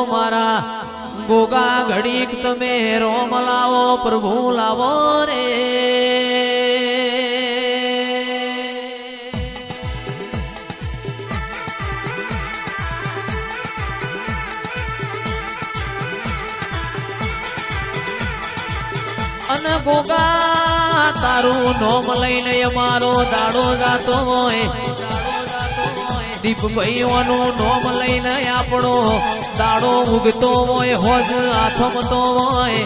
મારા ગોગા ઘડીક તમે રોમ લાવો પ્રભુ લાવો રે અન ગોગા તારું નોમ લઈને અમારો દાડો જાતો હોય દીપભાઈઓનું નોમ લઈને આપણો દાડો ઉગતો હોય હોજ આથમતો હોય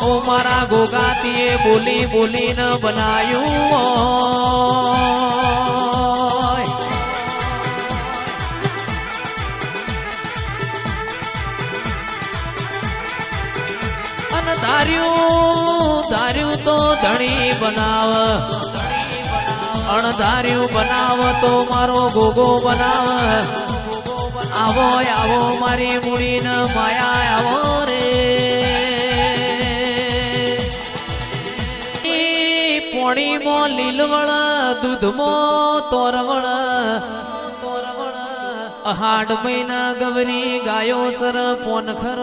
ઓ મારા ગોગાતીએ બોલી બોલીને બનાયું હોય અન ધાર્યું તો ધણી બનાવ અણધાર્યું બનાવ તો મારો ગોગો બનાવ આવો આવો મારી મૂડીને માયા આવો રે પોણીમાં લીલવળ દૂધમાં તોરવળ હાડ મહિના ગવરી ગાયો સર પોનખર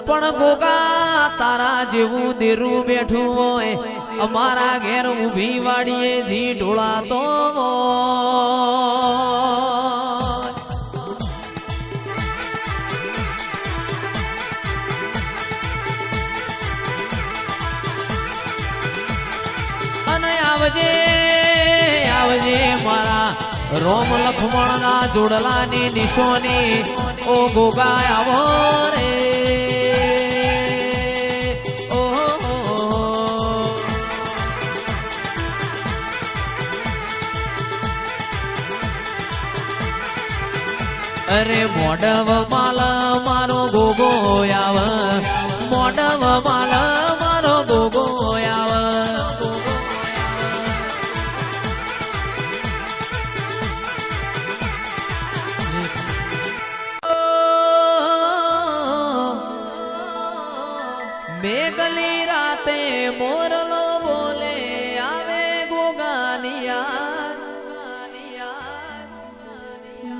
પણ ગોગા તારા જેવું દેરું બેઠું હોય અમારા ઘેર ઊભી વાડીએ જી ઢોળાતો અને આવજે આવજે મારા રોમ લખમણના જોડલાની નિશોની ઓ ગોગા આવો રે અરે મોડવ માલા મારો ગોગો આવ મોડવ માલા મારો ગોગો આવ મેઘલી રાતે મોરલો બોલે આવે ગોગાનિયા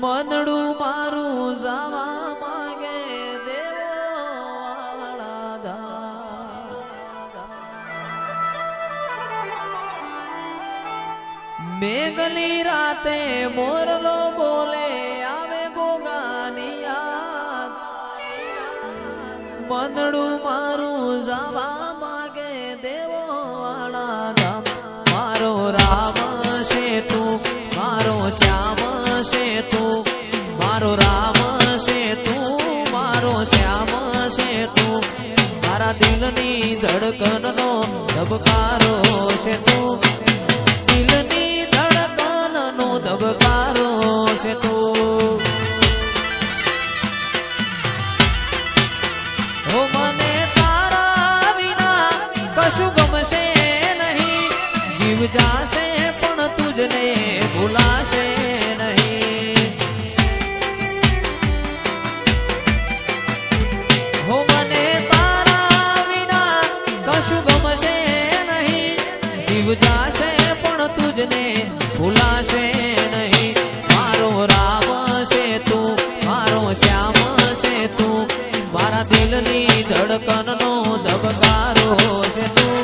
મનડું મારું જાવા માંગે મેઘલી રાતે મોરલો બોલે આવે ગોગાનિયા મનડું મારું જાવા માંગે દેવો વાળા ધામ મારો રામ છે તું મારો શ્યામ છે તું મારો રામ છે તું મારો શ્યામ છે તું મારા દિલની ધડકનનો ધબકારો છે તું દિલની ધડકનનો ધબકારો છે તું હો મને તારા વિના કશું ગમશે નહીં જીવ જાશે પણ તુજને ભૂલાશે જાશે પણ તુજને ભૂલાશે નહીં મારો રામ છે તું મારો શ્યામ છે તું મારા દિલની ધડકનનો ધબકારો છે તું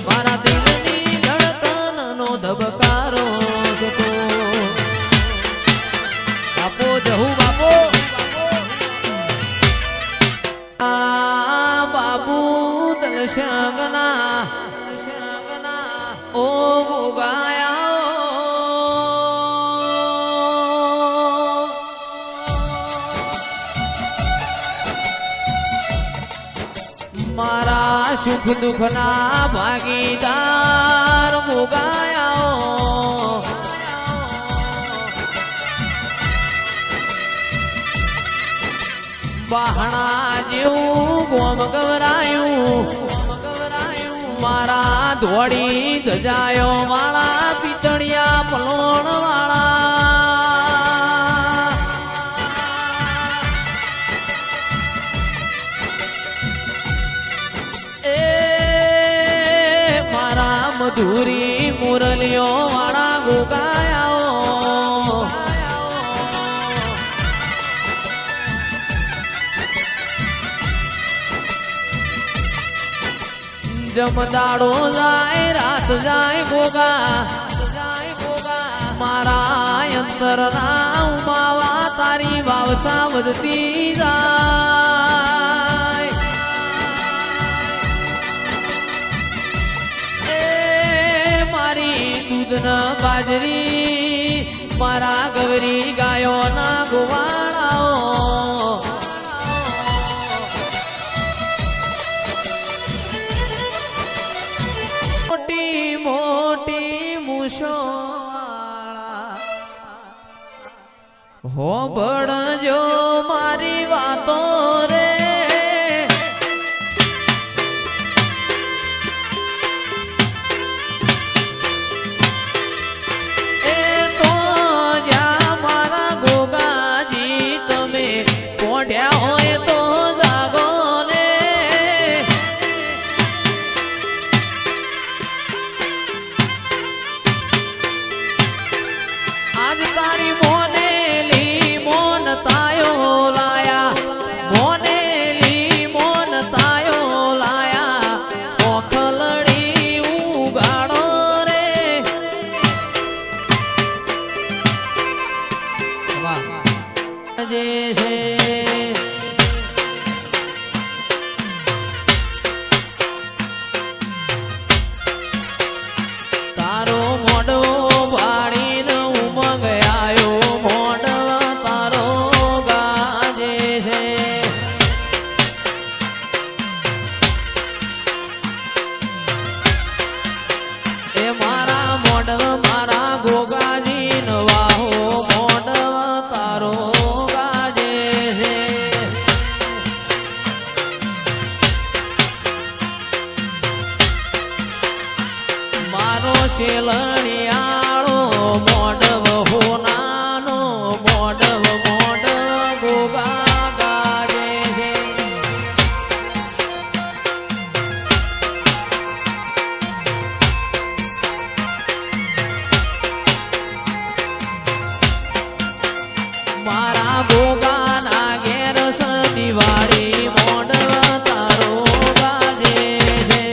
મારા દિલની ધડકનનો ધબકારો છે તું બાપો જહુ બાપો આ બાબુ દર્શગના ઓ ગોગાયા મારા સુખ દુઃખના ભાગીદાર ગોગાયા બહાણા જેવું ગોમ ગવરાયું મારા ધોળી ધજાયો વાળા પિતળિયા પલોણ વાળા એ મારા મધુરી મુરલીઓ વાળા ગોગાયા જમદાડો જાય રાત જાય ગોગા મારા અંતર ના ઉમાવા તારી વાવસા વધતી જાય એ મારી દૂધના બાજરી મારા ગવરી ગાયોના ગોવાળાઓ મોટી મોટી મૂછો હો ભણજો મારી વાતો રે એ તો જ્યાં મારા ગોગાજી તમે પોઢ્યા હોય તો જાગો ને આજ તારી મોને તારો મોડો ભાડીને ઉમંગ આયો મોડવ તારો ગાજે છે એ મારા મોડવ મારા ગોગાજી નવાહો મોડવ તારો ગાજે છે મારો શેલણિયાળો મોડવ હોનાનો મોડવ મોડવ ગોગા ગાજે છે મારા ગોગાના ઘેર દિવાળી મોડવ તારો ગાજે છે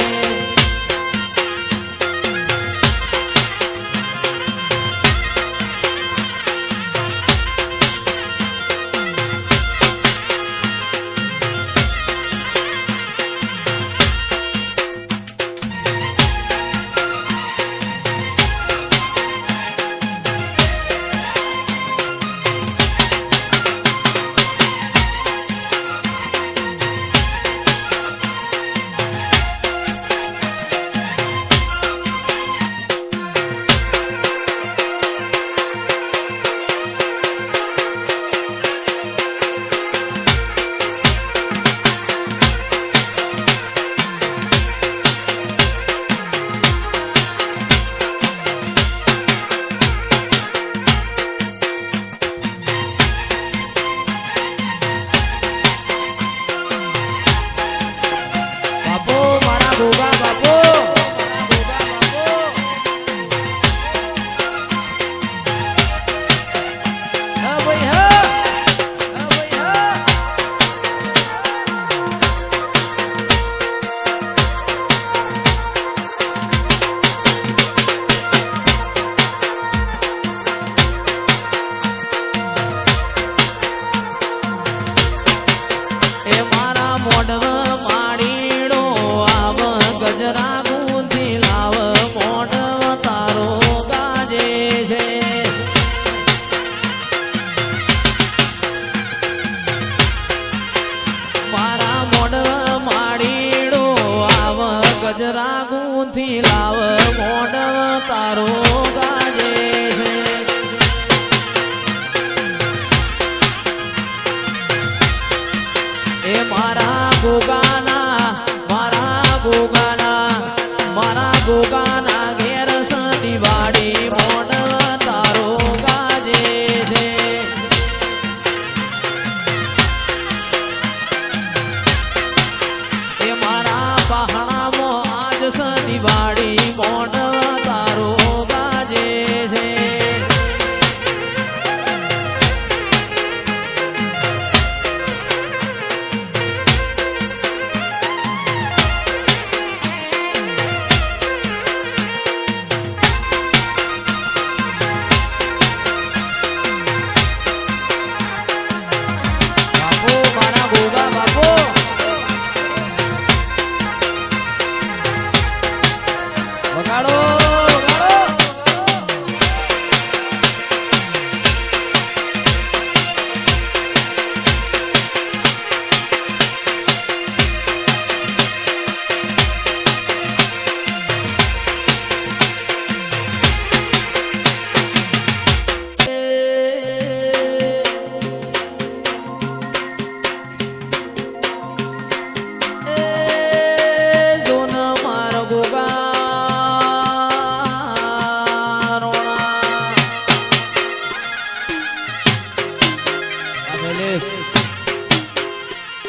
શૈલેષ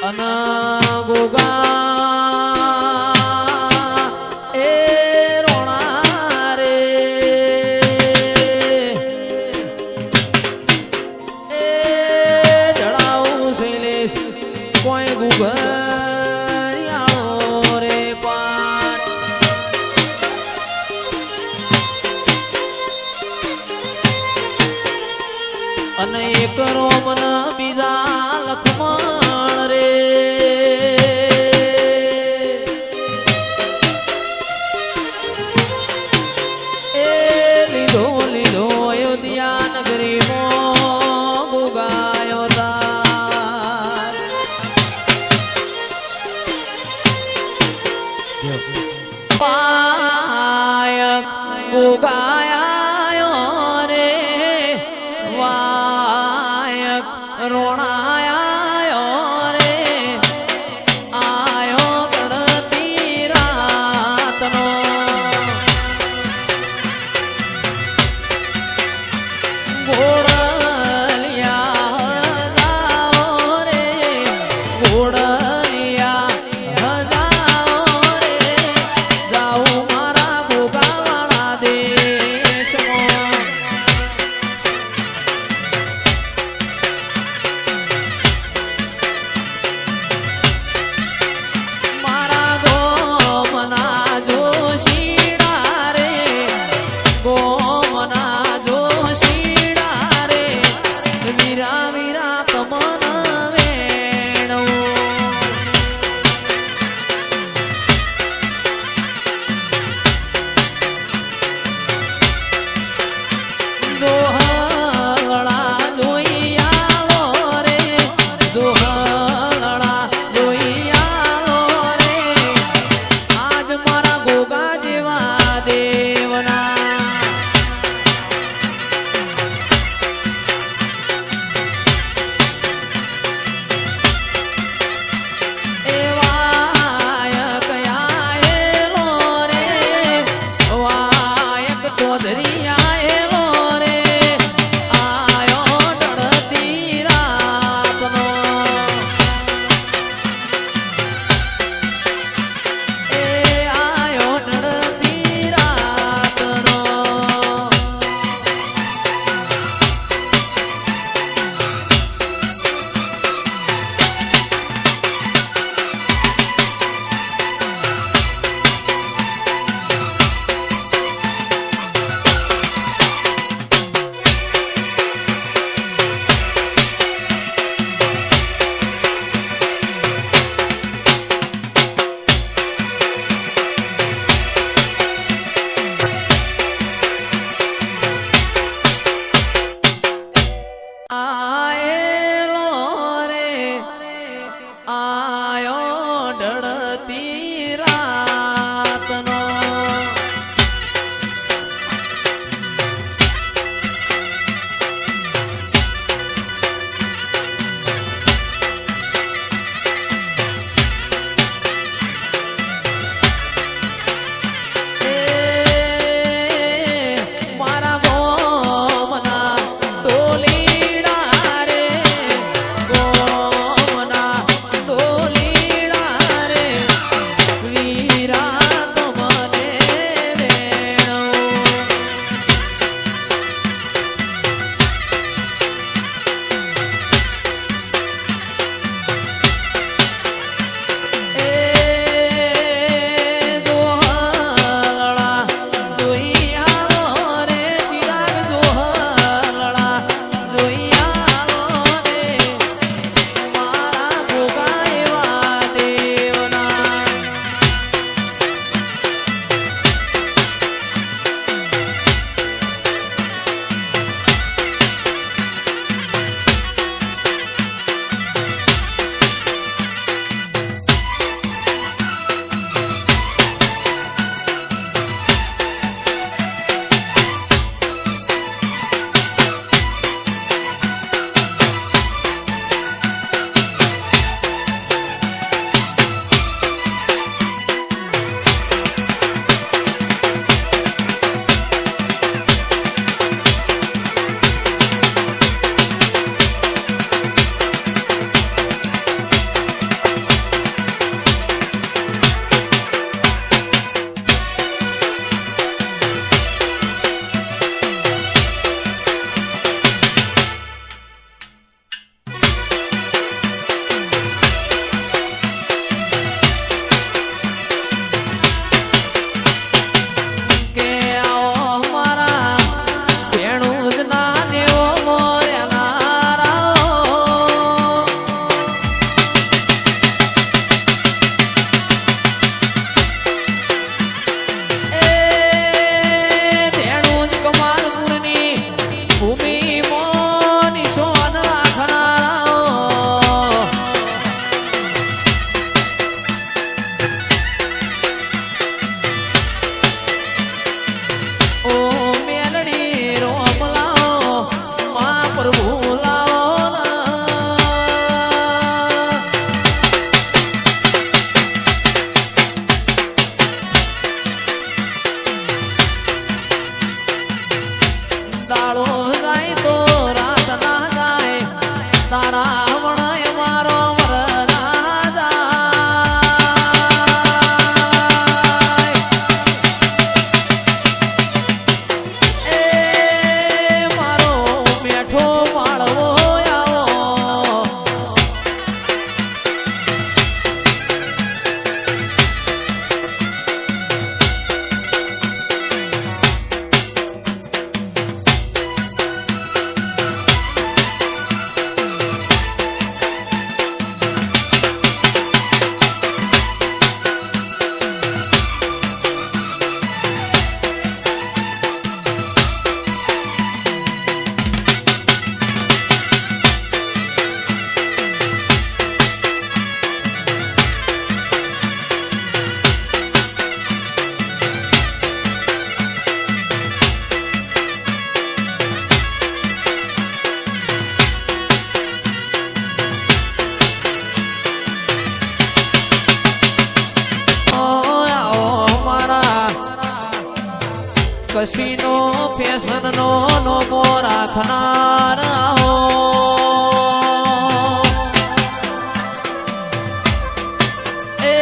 અને ગોગા એ રોણા રે એ જડાવું શૈલેષ કોઈ ગુગરિયાળો રે પાટ અને એક રોમન બીજા લખમણ રે એ લીધો લીધો અયોધ્યા નગરી મો ગોગાયો દાર પાયક ગોગાયો રે વાયક રોણાયો રે આયો ગણતી રાતનો ઘોડલિયા હજાઓ રે ઘોડલિયા હજાઓ રે જાઉં મારા ગોગાવાળા દેશમાં મારા ગોમના જોશીડા રે ગોમના જોશીડા રે વીરા વીરા તમન વેણો દોહળા જોઈ આવો રે દોહળા જોઈ આવો રે આજ મારા ગોગા જેવા દેવના વાયક આયેલો રે વાયક ચૌધરી આયેલો રે આયો ઢળતી રાતનો એ આયો ઢળતી રાતનો આયેલો રે આયો ઢળતી રાતનો એ મારા ગોમના ટોલીડા રે કસીનો ફેશન નો નોમો રાખનાર આવો એ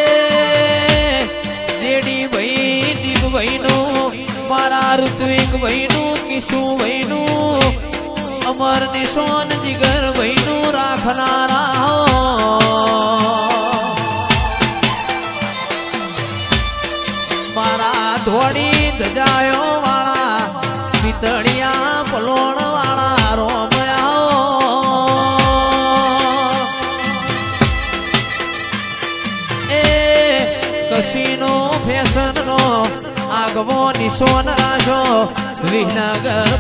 જેડી ભાઈ દીપ ભાઈ નું મારા ઋત્વિક ભાઈ નું કિશુ ભાઈ નું અમર નિશોન જીગર ભાઈ નું રાખનારા મારા ધોળી ધજાયો વાળા પિતળિયા પલોણ વાળા રોમયા એ કસીનો ફેશન નો આગવો નિશોન રાશો વિહનગર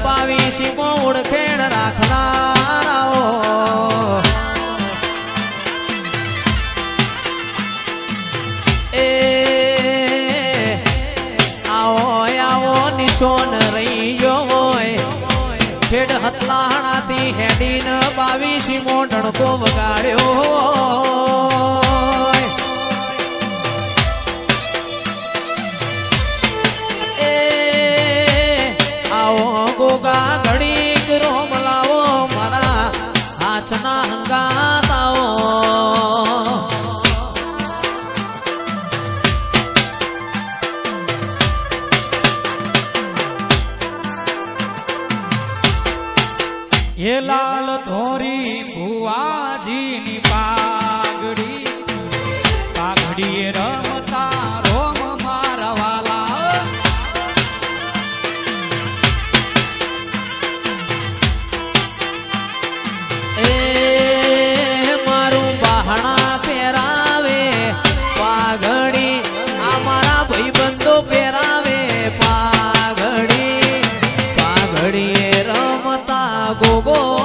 22 ઓળખેણ રાખનારાઓ સોન રહી જો હોય ખેડ હતલાણાથી હેડીન 22 ઢણકો વગાડ્યો એ આવો ગોગા ઘડીક રોમ લાવો મારા હાથના હંગાત આવો એ લાલ ધોરી ભુવાજીની પાઘડી પાઘડીએ રમતા રોમ મારા વાલા એ મારું બહાણા પહેરાવે પાઘડી આ મારા ભાઈબંધો પહેરાવે પાઘડી પાઘડીએ રમતા ગોગો